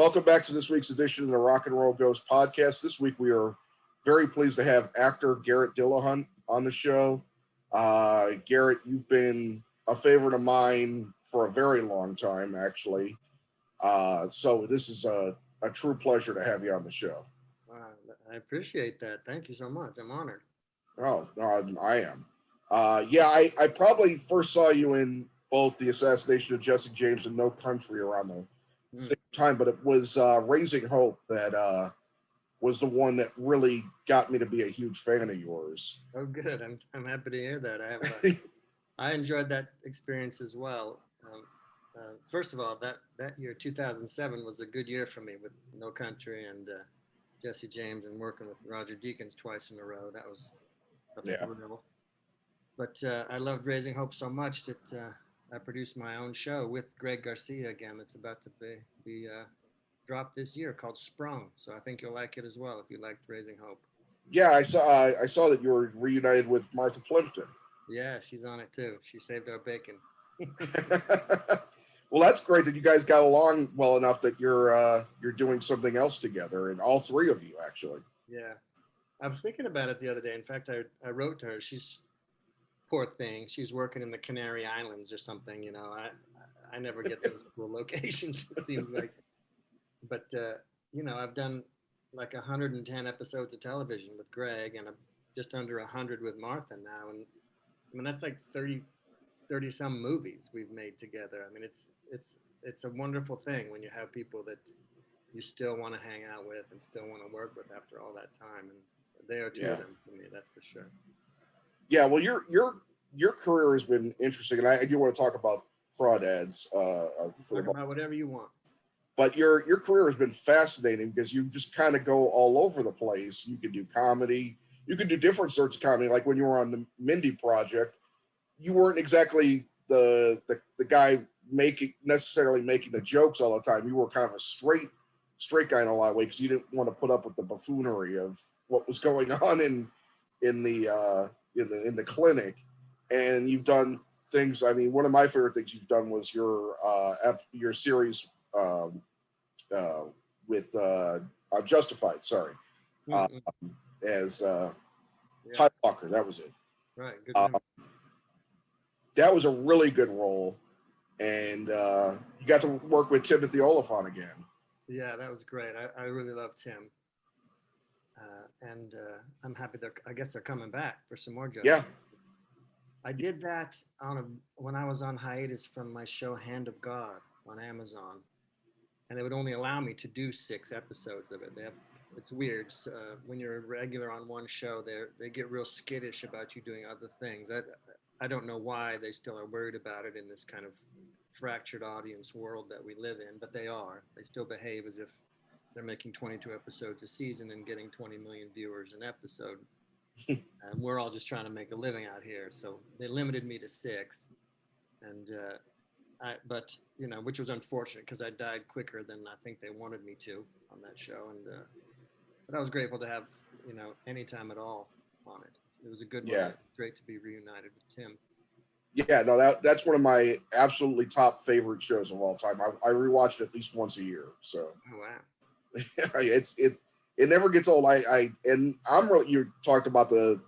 welcome back to this week's edition of the Rock and Roll Ghost podcast. This week we are very pleased to have actor Garret Dillahunt on the show. Garret, you've been a favorite of mine for a very long time, actually. So this is a true pleasure to have you on the show. I appreciate that. Thank you so much. I'm honored. Oh, no, I am. I probably first saw you in both the Assassination of Jesse James and No Country around the same time, but it was Raising Hope that was the one that really got me to be a huge fan of yours. Oh, good. I'm happy to hear that. I enjoyed that experience as well. First of all, that year 2007 was a good year for me with No Country and Jesse James, and working with Roger Deakins twice in a row. That was a thrill. But I loved Raising Hope so much that I produced my own show with Greg Garcia again. That's about to be dropped this year, called Sprung. So I think you'll like it as well if you liked Raising Hope. Yeah, I saw that you were reunited with Martha Plimpton. Yeah, she's on it too. She saved our bacon. Well, that's great that you guys got along well enough that you're doing something else together, and all three of you actually. Yeah, I was thinking about it the other day. In fact, I wrote to her. She's poor thing. She's working in the Canary Islands or something. You know, I never get those cool locations. It seems like, but you know, I've done like 110 episodes of television with Greg, and just under 100 with Martha now, and I mean that's like 30 some movies we've made together. I mean, it's a wonderful thing when you have people that you still want to hang out with and still want to work with after all that time, and they are two of them for me, that's for sure. Yeah, well, your career has been interesting, and I do want to talk about Crawdads. Talk about whatever you want. But your career has been fascinating because you just kind of go all over the place. You can do comedy, you can do different sorts of comedy. Like when you were on the Mindy Project, you weren't exactly the guy necessarily making the jokes all the time. You were kind of a straight guy in a lot of ways because you didn't want to put up with the buffoonery of what was going on in the clinic. And you've done things. I mean, one of my favorite things you've done was your series with Justified. Sorry, as Ty Walker. That was it. Right. Good. That was a really good role, and you got to work with Timothy Olyphant again. Yeah, that was great. I really love Tim, and I'm happy I guess they're coming back for some more jokes. Yeah, I did that when I was on hiatus from my show Hand of God on Amazon, and they would only allow me to do 6 episodes of it. It's weird. When you're a regular on one show, they get real skittish about you doing other things. I don't know why they still are worried about it in this kind of fractured audience world that we live in, but they are. They still behave as if they're making 22 episodes a season and getting 20 million viewers an episode. And we're all just trying to make a living out here. So they limited me to 6. And but you know, which was unfortunate because I died quicker than I think they wanted me to on that show. And but I was grateful to have, you know, any time at all on it. It was a good one. Great to be reunited with Tim. Yeah, no, that's one of my absolutely top favorite shows of all time. I rewatch it at least once a year. So. Oh wow. It never gets old. You talked about the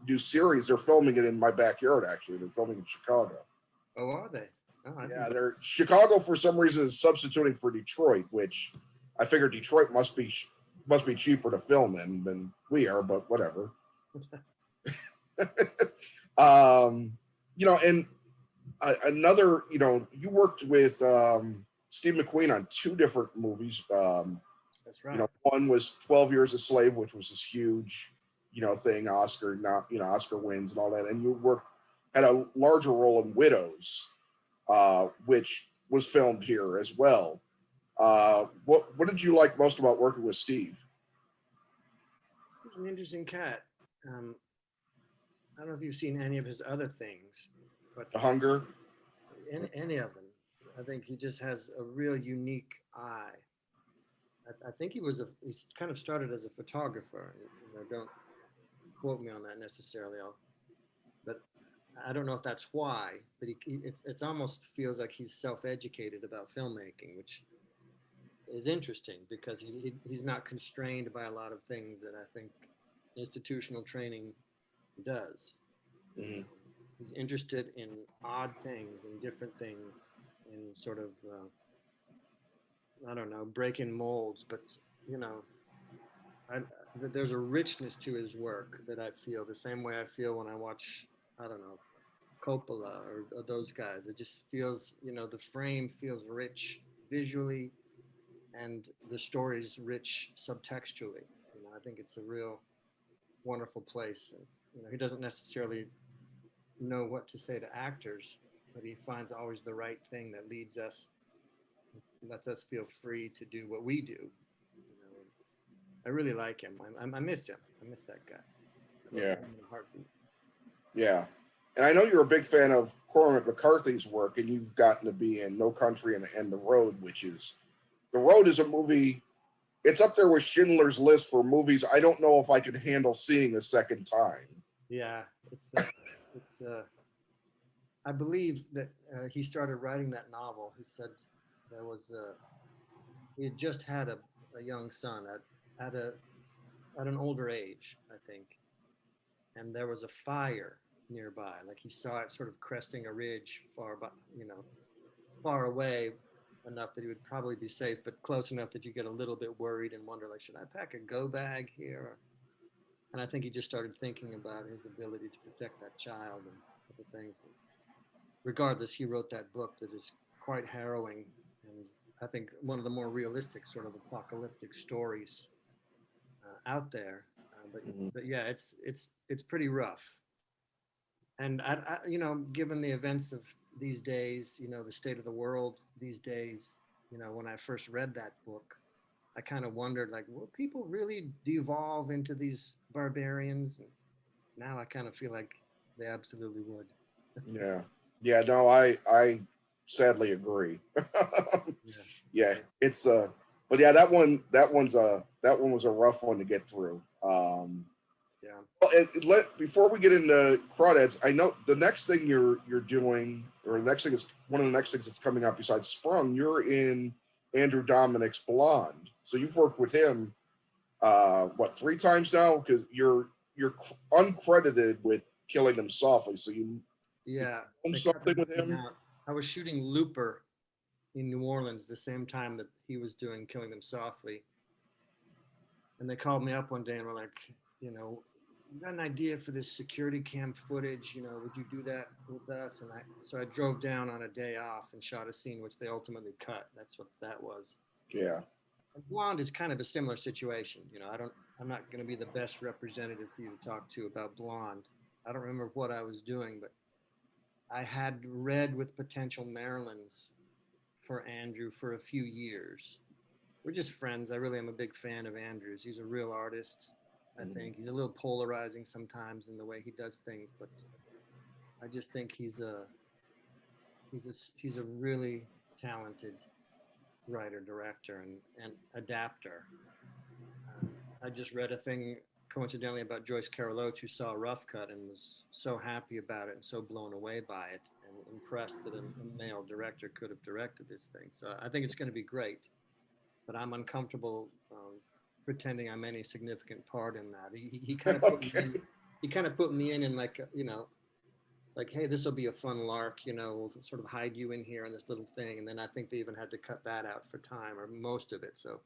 new series. They're filming it in my backyard. Actually, they're filming in Chicago. Oh, are they? Oh, they're Chicago for some reason is substituting for Detroit, which I figure Detroit must be cheaper to film in than we are, but whatever. You know, and another, you know, you worked with Steve McQueen on 2 different movies. That's right. You know, one was 12 Years a Slave, which was this huge, you know, thing, Oscar wins and all that. And you had a larger role in Widows, which was filmed here as well. What did you like most about working with Steve? He's an interesting cat. I don't know if you've seen any of his other things, but The Hunger, any of them. I think he just has a real unique eye. I think he's kind of started as a photographer. You know, don't quote me on that necessarily, but I don't know if that's why. But it's almost feels like he's self-educated about filmmaking, which is interesting because he's not constrained by a lot of things that I think institutional training does. Mhm. He's interested in odd things and different things, in sort of I don't know, breaking molds, but you know, I, there's a richness to his work that I feel the same way I feel when I watch, I don't know, Coppola or those guys. It just feels, you know, the frame feels rich visually, and the story's rich subtextually. You know, I think it's a real wonderful place. And, you know, he doesn't necessarily know what to say to actors, but he finds always the right thing that leads us, lets us feel free to do what we do. You know, I really like him. I miss him. I miss that guy. I love Yeah. him in a heartbeat. Yeah. And I know you're a big fan of Cormac McCarthy's work, and you've gotten to be in No Country and The Road, which is, The Road is a movie, it's up there with Schindler's List for movies I don't know if I could handle seeing a second time. Yeah, it's I believe that he started writing that novel. He said there was he had just had a young son at an older age, I think, and there was a fire nearby. Like he saw it sort of cresting a ridge far, you know, far away enough that he would probably be safe, but close enough that you get a little bit worried and wonder, like, should I pack a go bag here? And I think he just started thinking about his ability to protect that child and other things. Regardless, he wrote that book that is quite harrowing, and I think one of the more realistic sort of apocalyptic stories out there. But yeah, it's pretty rough. And you know, given the events of these days, you know, the state of the world these days, you know, when I first read that book, I kind of wondered, like, will people really devolve into these barbarians? And now I kind of feel like they absolutely would. Yeah. Yeah, no, I sadly agree. Yeah. Yeah, it's but yeah, that one was a rough one to get through. Yeah. Well, before we get into Crawdads, I know the next thing you're doing, or the next thing is one of the next things that's coming out besides Sprung. You're in Andrew Dominik's Blonde, so you've worked with him, what, 3 times now? Because you're uncredited with Killing Them Softly, so you Yeah. filmed They cut something that with scene him. out. I was shooting Looper in New Orleans the same time that he was doing Killing Them Softly. And they called me up one day and were like, you know, you got an idea for this security cam footage, you know, would you do that with us? And so I drove down on a day off and shot a scene which they ultimately cut. That's what that was. Yeah, Blonde is kind of a similar situation. You know, I'm not going to be the best representative for you to talk to about Blonde. I don't remember what I was doing, but I had read with potential Marilyns for Andrew for a few years. We're just friends. I really am a big fan of Andrew's. He's a real artist. I think he's a little polarizing sometimes in the way he does things, but I just think he's a really talented writer, director, and adapter. I just read a thing coincidentally about Joyce Carol Oates, who saw Rough Cut and was so happy about it and so blown away by it and impressed that a male director could have directed this thing. So I think it's going to be great, but I'm uncomfortable pretending I'm any significant part in that. He kind of put me in. He kind of put me in like, you know, like, hey, this will be a fun lark, you know, we'll sort of hide you in here on this little thing. And then I think they even had to cut that out for time, or most of it. So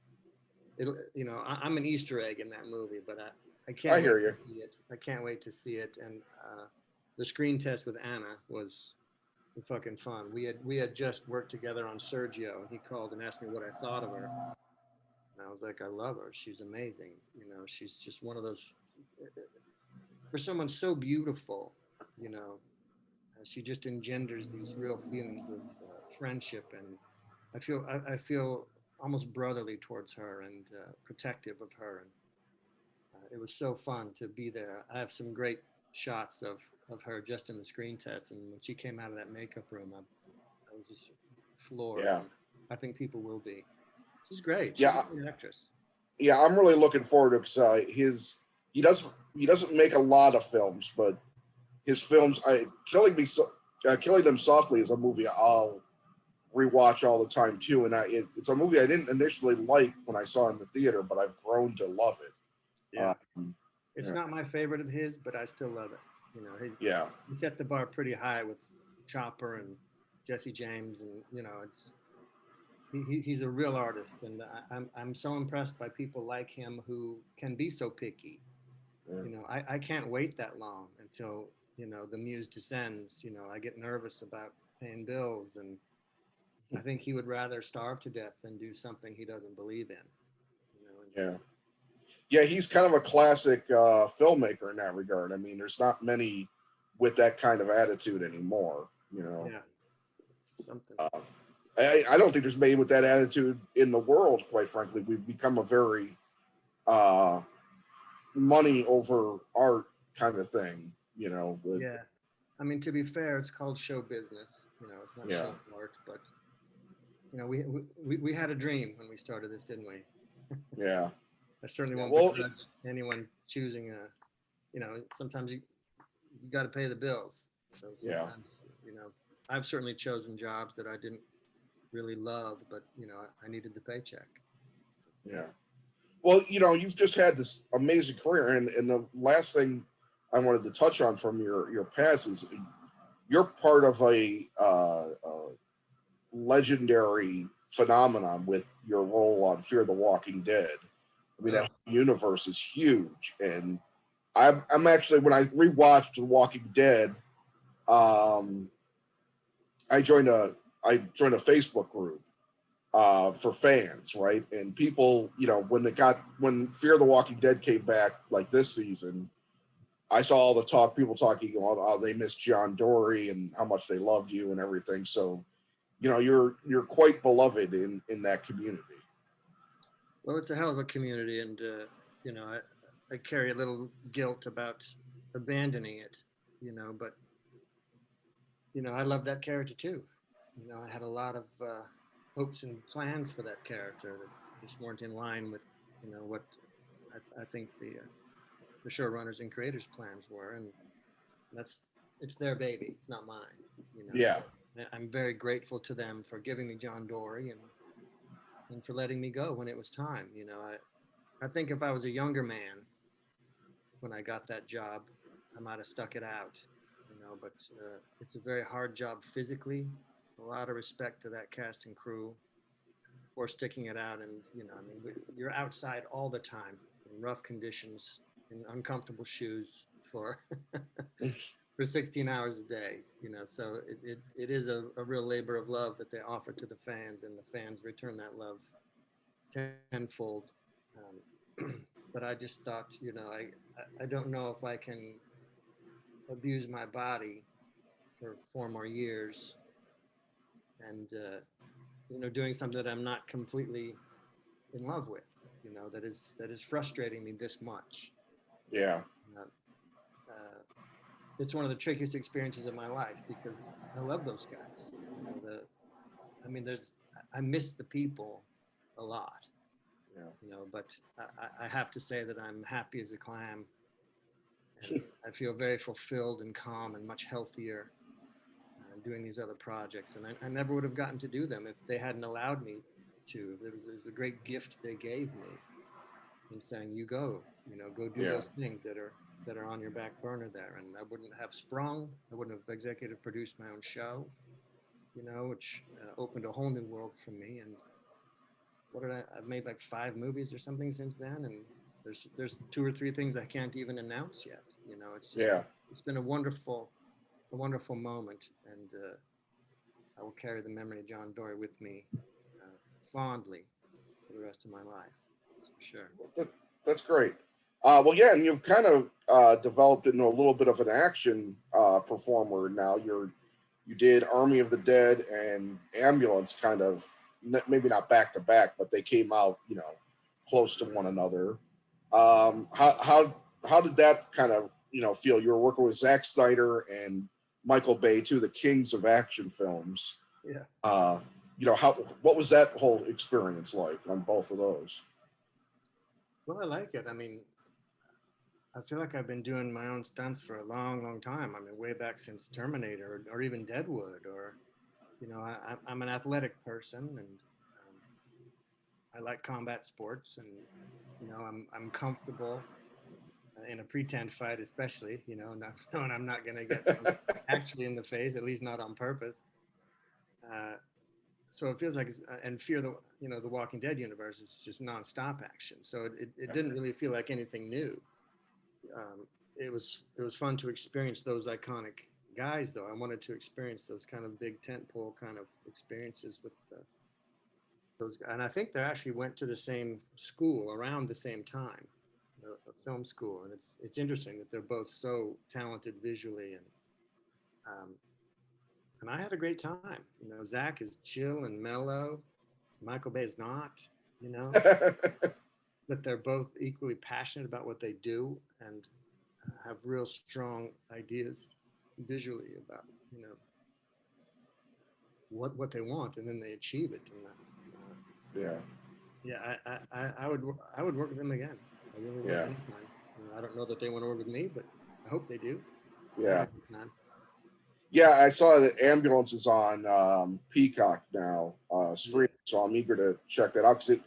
it'll, you know, I'm an Easter egg in that movie, but I can't I hear wait you. to see it. I can't wait to see it. And the screen test with Anna was fucking fun. We had just worked together on Sergio, and he called and asked me what I thought of her. And I was like, I love her. She's amazing. You know, she's just one of those, for someone so beautiful, you know, she just engenders these real feelings of friendship. And I feel almost brotherly towards her and protective of her. And it was so fun to be there. I have some great shots of her just in the screen test. And when she came out of that makeup room, I was just floored. Yeah. And I think people will be. She's great. She's Yeah, a great actress. yeah, I'm really looking forward to because he doesn't make a lot of films, but his films, Killing Them Softly is a movie rewatch all the time too. And it's a movie I didn't initially like when I saw it in the theater, but I've grown to love it. Yeah. It's Yeah. not my favorite of his, but I still love it. You know, Yeah. he set the bar pretty high with Chopper and Jesse James, and you know, he's a real artist, and I'm so impressed by people like him who can be so picky. Yeah. You know, I can't wait that long until, you know, the muse descends. You know, I get nervous about paying bills, and I think he would rather starve to death than do something he doesn't believe in. You know, Yeah. Yeah, he's kind of a classic filmmaker in that regard. I mean, there's not many with that kind of attitude anymore. You know, yeah, something. I don't think there's many with that attitude in the world. Quite frankly, we've become a very uh, money over art kind of thing. You know, with Yeah, I mean, to be fair, it's called show business. You know, it's not yeah, show art, but you know, we had a dream when we started this, didn't we? yeah. I certainly Yeah, won't well, begrudge anyone choosing a, you know, sometimes you got to pay the bills. So yeah, sometimes, you know, I've certainly chosen jobs that I didn't really love, but you know, I needed the paycheck. yeah. Well, you know, you've just had this amazing career, and the last thing I wanted to touch on from your past is you're part of a legendary phenomenon with your role on Fear the Walking Dead. I mean, Oh, that universe is huge, and I'm actually when I rewatched The Walking Dead, um, I joined a I joined a Facebook group for fans, right? And people, you know, when Fear the Walking Dead came back like this season, I saw all the talk, people talking about how they missed John Dory and how much they loved you and everything. So, you know, you're quite beloved in that community. well, it's a hell of a community, and you know, I carry a little guilt about abandoning it, you know, but you know, I love that character too. You know, I had a lot of hopes and plans for that character that just weren't in line with, you know, what I think the showrunners and creators' plans were, and that's it's their baby. It's not mine. You know, Yeah, so I'm very grateful to them for giving me John Dory and for letting me go when it was time. You know, I think if I was a younger man when I got that job, I might have stuck it out. You know, but it's a very hard job physically. A lot of respect to that cast and crew for sticking it out. And you know, I mean, you're outside all the time in rough conditions, in uncomfortable shoes for for 16 hours a day. You know, so it is a real labor of love that they offer to the fans, and the fans return that love tenfold. But I just thought, you know, I don't know if I can abuse my body for 4 more years and you know, doing something that I'm not completely in love with, you know, that is frustrating me this much. yeah, uh, uh, it's one of the trickiest experiences of my life because I love those guys, you know. I mean, I miss the people a lot, yeah, you know, but I have to say that I'm happy as a clam, and I feel very fulfilled and calm and much healthier doing these other projects. And I never would have gotten to do them if they hadn't allowed me to. It was a great gift they gave me in saying, "You go, you know, go do yeah, those things that are on your back burner there." And I wouldn't have sprung. I wouldn't have executive produced my own show, you know, which opened a whole new world for me. And I've made like 5 movies or something since then, and there's 2 or 3 things I can't even announce yet. You know, yeah. it's been a wonderful moment, and I will carry the memory of John Dory with me fondly for the rest of my life. That's for sure. That, that's great. Well, yeah, and you've kind of developed into a little bit of an action performer now. You did Army of the Dead and Ambulance, kind of maybe not back to back, but they came out, you know, close to one another. How did that kind of, you know, feel? You were working with Zack Snyder and Michael Bay, two of the kings of action films. Yeah. Uh, you know, what was that whole experience like on both of those? Well, I like it. I mean, I feel like I've been doing my own stunts for a long, long time. I mean, way back since Terminator or even Deadwood or you know, I'm an athletic person, and I like combat sports, and you know, I'm comfortable in a pretend fight, especially, you know, not knowing I'm not going to get actually in the face, at least not on purpose. Uh, so it feels like, and Fear the, you know, the Walking Dead universe is just nonstop action. So it didn't really feel like anything new. It was fun to experience those iconic guys, though. I wanted to experience those kind of big tentpole kind of experiences with those guys. And I think they actually went to the same school around the same time, a film school. And it's interesting that they're both so talented visually, um, and I had a great time. You know, Zach is chill and mellow. Michael Bay is not. You know, but they're both equally passionate about what they do, and have real strong ideas visually about, you know, what they want, and then they achieve it. And yeah, I would work with them again. I really would. Yeah. Anytime. You know, I don't know that they want to work with me, but I hope they do. Yeah. Yeah, I saw that Ambulance is on Peacock now, streaming, so I'm eager to check that out, because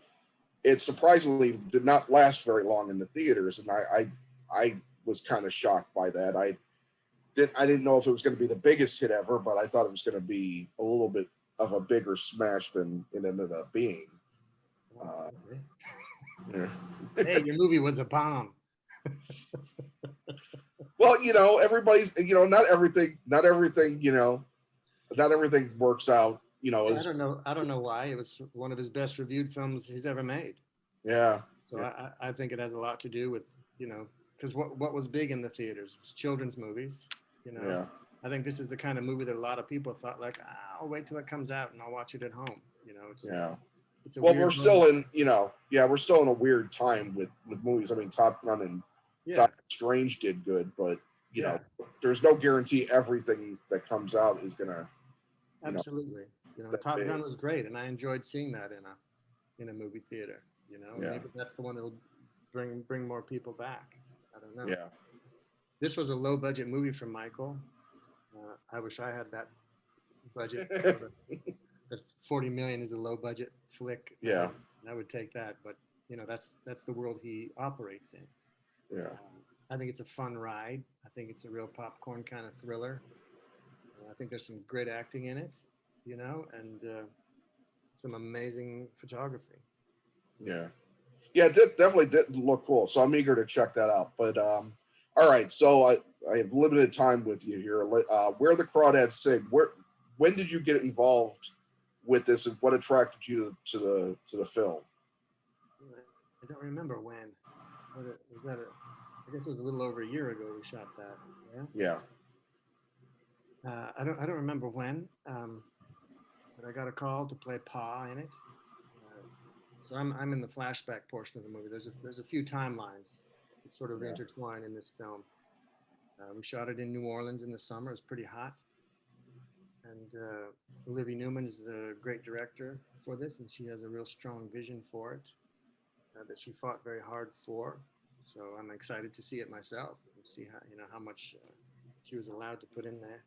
it surprisingly did not last very long in the theaters, and I was kind of shocked by that. I didn't know if it was going to be the biggest hit ever, but I thought it was going to be a little bit of a bigger smash than it ended up being. Yeah. Hey, your movie was a bomb. Well, you know, everybody's, you know, not everything, you know, not everything works out, you know. I don't know why. It was one of his best reviewed films he's ever made. Yeah. So yeah. I think it has a lot to do with, you know, because what was big in the theaters was children's movies, you know. Yeah. I think this is the kind of movie that a lot of people thought, like, I'll wait till it comes out and I'll watch it at home. You know, it's well, we're still in, you know, we're still in a weird time with movies. I mean, Top Gun and Doctor Strange did good, but you know, there's no guarantee everything that comes out is gonna. Absolutely. You know, Top Gun was great, and I enjoyed seeing that in a movie theater. You know, maybe that's the one that'll bring more people back. I don't know. Yeah. This was a low budget movie for Michael. I wish I had that budget. But 40 million is a low budget flick. Yeah. I would take that, but you know, that's the world he operates in. Yeah. I think it's a fun ride. I think it's a real popcorn kind of thriller. I think there's some great acting in it, you know, and some amazing photography. Yeah. Yeah, it definitely did look cool. So I'm eager to check that out. But all right, so I have limited time with you here. Where the Crawdads Sing. When did you get involved with this, and what attracted you to the film? I don't remember when. Was that I guess it was a little over a year ago we shot that. Yeah. Yeah. I don't remember when, but I got a call to play Pa in it. So I'm in the flashback portion of the movie. There's a few timelines that sort of intertwine in this film. We shot it in New Orleans in the summer. It was pretty hot, and Olivia Newman is a great director for this, and she has a real strong vision for it that she fought very hard for. So I'm excited to see it myself and see how much she was allowed to put in there.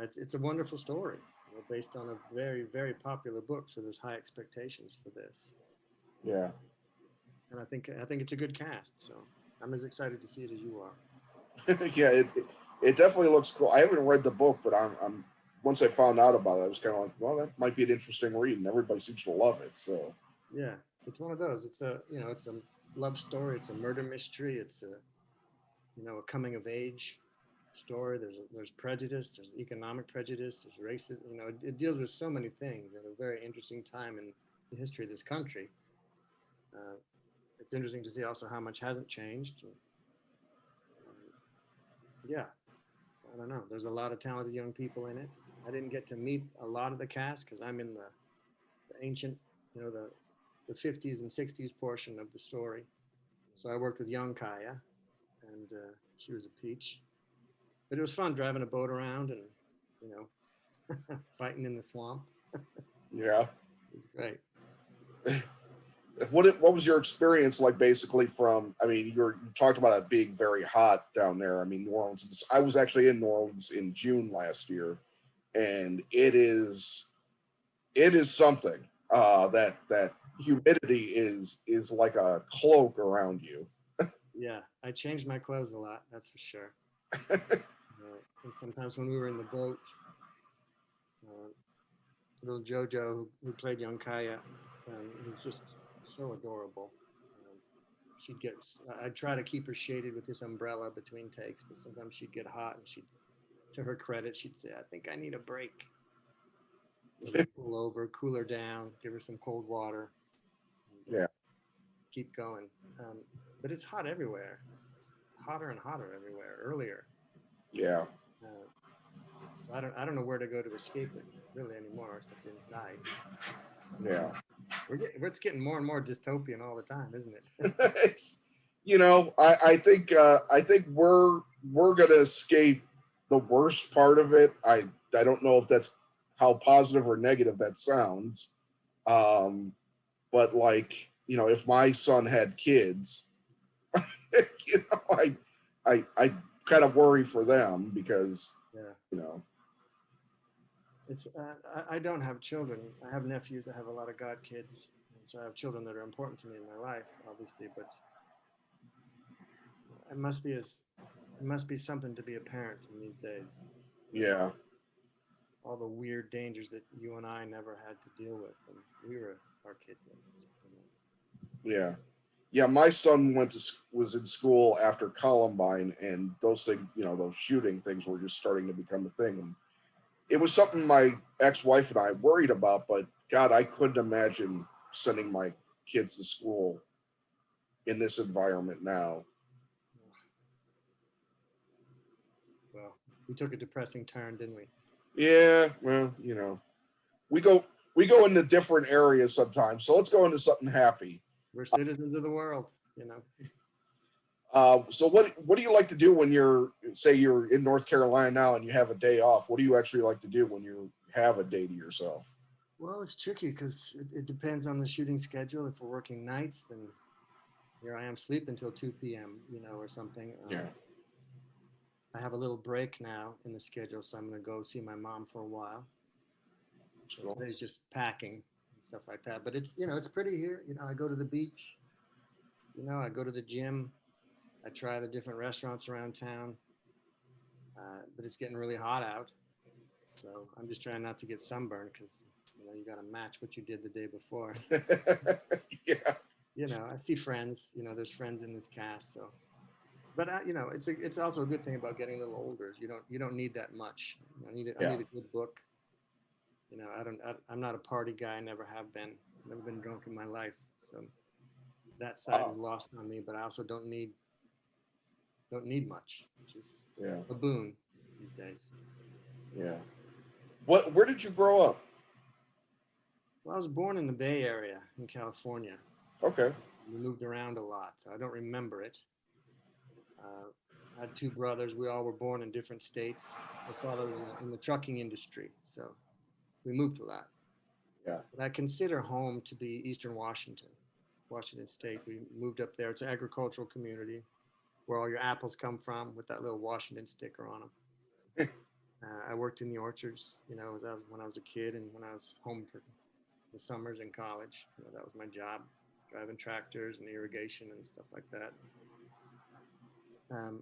It's a wonderful story, you know, based on a very, very popular book. So there's high expectations for this. Yeah. And I think it's a good cast. So I'm as excited to see it as you are. Yeah, it definitely looks cool. I haven't read the book, but I'm once I found out about it, I was kind of like, well, that might be an interesting read, and everybody seems to love it. So yeah, it's one of those. It's a love story. It's a murder mystery. It's a coming of age story. There's prejudice. There's economic prejudice. There's racism. You know, it deals with so many things at a very interesting time in the history of this country. It's interesting to see also how much hasn't changed. Yeah, I don't know. There's a lot of talented young people in it. I didn't get to meet a lot of the cast because I'm in the ancient, you know, the 50s and 60s portion of the story. So I worked with young Kaya, and she was a peach. But it was fun driving a boat around and, you know, fighting in the swamp. yeah. It was great. What was your experience like, basically, from, I mean, you talked about it being very hot down there. I mean, New Orleans, I was actually in New Orleans in June last year, and it is something. That humidity is like a cloak around you. Yeah, I changed my clothes a lot, that's for sure. And sometimes when we were in the boat, uh, little Jojo, who played young Kaya, he was just so adorable. Um, she'd get, I'd try to keep her shaded with this umbrella between takes, but sometimes she'd get hot, and to her credit, she'd say, "I think I need a break." We'd pull over, cool her down, give her some cold water, and, Yeah, keep going. Um, but it's hot everywhere, hotter and hotter everywhere. Earlier, yeah, uh, so I don't know where to go to escape it really anymore, except inside. yeah. It's getting more and more dystopian all the time, isn't it? It's, I think we're gonna escape the worst part of it. I don't know if that's how positive or negative that sounds. Um, but like, if my son had kids, you know, I kind of worry for them because, Yeah. you know, It's I don't have children. I have nephews. I have a lot of godkids, and so I have children that are important to me in my life, obviously. But it must be as it must be something to be a parent in these days. yeah, All the weird dangers that you and I never had to deal with when we were our kids' age. yeah. Yeah, my son was in school after Columbine, and those things, those shooting things were just starting to become a thing. And it was something my ex-wife and I worried about, but God, I couldn't imagine sending my kids to school in this environment now. Well, we took a depressing turn, didn't we? Yeah, well, we go we go into different areas sometimes, so let's go into something happy. We're citizens of the world, you know. So what do you like to do when you're in North Carolina now and you have a day off? What do you actually like to do when you have a day to yourself? Well, it's tricky because it depends on the shooting schedule. If we're working nights, then here I am sleeping until 2 p.m., or something. Yeah. I have a little break now in the schedule, so I'm going to go see my mom for a while. So Cool. today's just packing and stuff like that. But it's pretty here. I go to the beach. I go to the gym. I try the different restaurants around town. But it's getting really hot out. So I'm just trying not to get sunburned because, you got to match what you did the day before. Yeah. I see friends. There's friends in this cast. So, but it's also a good thing about getting a little older. You don't need that much. I Yeah. need a good book. I'm not a party guy. I never have been. Never been drunk in my life. So that side is lost on me. But I also don't need much, which is Yeah. a boon these days. Yeah. Where did you grow up? Well, I was born in the Bay Area in California. Okay. We moved around a lot, so I don't remember it. I had two brothers. We all were born in different states. My father was in the trucking industry, so we moved a lot. Yeah. But I consider home to be Eastern Washington, Washington State. We moved up there. It's an agricultural community where all your apples come from with that little Washington sticker on them. I worked in the orchards, when I was a kid and when I was home for the summers in college. That was my job, driving tractors and irrigation and stuff like that. And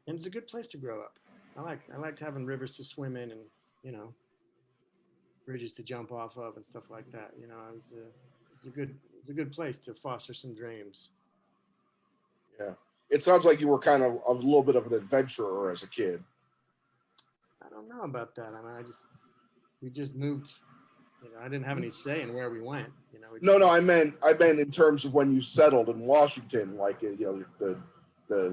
it's a good place to grow up. I liked having rivers to swim in and you know bridges to jump off of and stuff like that. It's a good place to foster some dreams. Yeah. It sounds like you were kind of a little bit of an adventurer as a kid. I don't know about that. I mean, we just moved. I didn't have any say in where we went. No, I meant in terms of when you settled in Washington, like the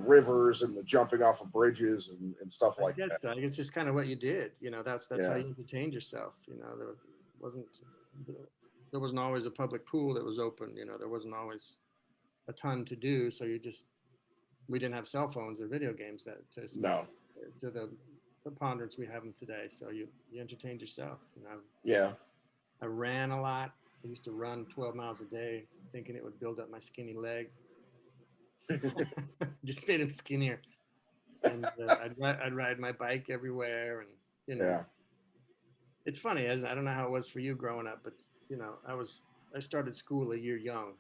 rivers and the jumping off of bridges and stuff I like that. guess so. It's just kind of what you did. That's how Yeah. you entertained yourself. Wasn't there wasn't always a public pool that was open. There wasn't always a ton to do. So we didn't have cell phones or video games No. to the preponderance we have them today. So you entertained yourself. Yeah. I ran a lot. I used to run 12 miles a day, thinking it would build up my skinny legs. Just made them skinnier. And I'd ride my bike everywhere, and Yeah. it's funny, as I don't know how it was for you growing up, but you know, I started school a year young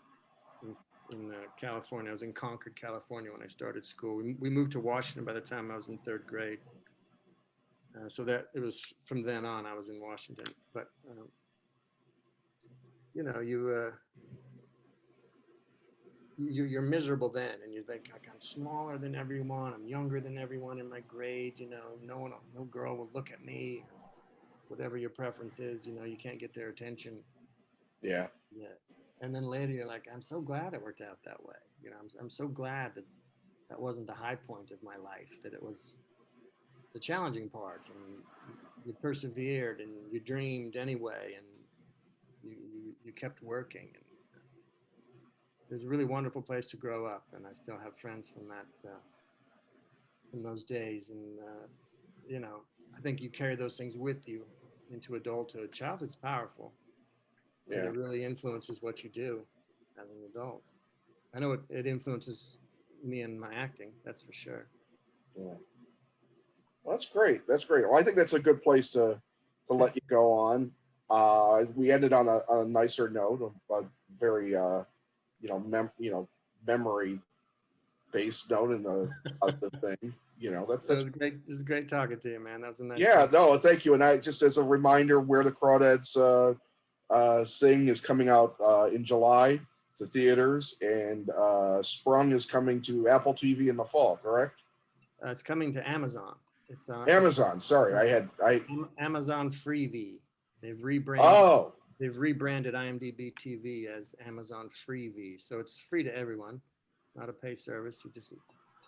in California. I was in Concord, California when I started school. We moved to Washington by the time I was in third grade. So that it was from then on I was in Washington. But you know, you're miserable then, and you think like I'm smaller than everyone, I'm younger than everyone in my grade. You know, no girl will look at me. Whatever your preference is, you know, you can't get their attention. Yeah. Yeah. And then later you're like, I'm so glad it worked out that way. You know, I'm so glad that that wasn't the high point of my life, that it was the challenging part, and you persevered and you dreamed anyway, and you kept working. And it was a really wonderful place to grow up, and I still have friends from from those days. And you know, I think you carry those things with you into adulthood. Childhood's powerful. And Yeah. it really influences what you do as an adult. I know it influences me in my acting, that's for sure. Yeah. Well, that's great. That's great. Well, I think that's a good place to let you go on. We ended on a nicer note, a very memory based note in the thing. You know, It that's was great. It was great talking to you, man. That's a nice. yeah. No, thank you. And I just as a reminder, Where the Crawdads Sing is coming out in July to theaters, and Sprung is coming to Apple TV in the fall. Correct? It's coming to Amazon. It's Amazon. Sorry, I Amazon Freevee. They've rebranded. Oh, They've rebranded IMDb TV as Amazon Freevee, so it's free to everyone, not a pay service.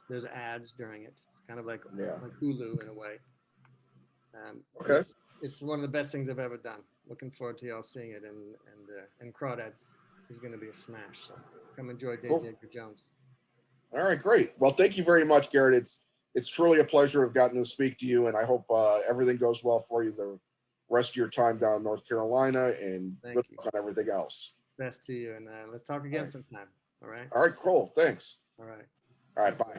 There's ads during it. It's kind of like Hulu in a way. okay. It's one of the best things I've ever done. Looking forward to y'all seeing it, and Crawdads is going to be a smash. So come enjoy Daisy Edgar Jones. All right, great. Well, thank you very much, Garret. It's truly a pleasure to have gotten to speak to you, and I hope everything goes well for you the rest of your time down in North Carolina, and good luck on everything else. Best to you, and let's talk again sometime. All right. All right, cool. Thanks. All right. All right, bye.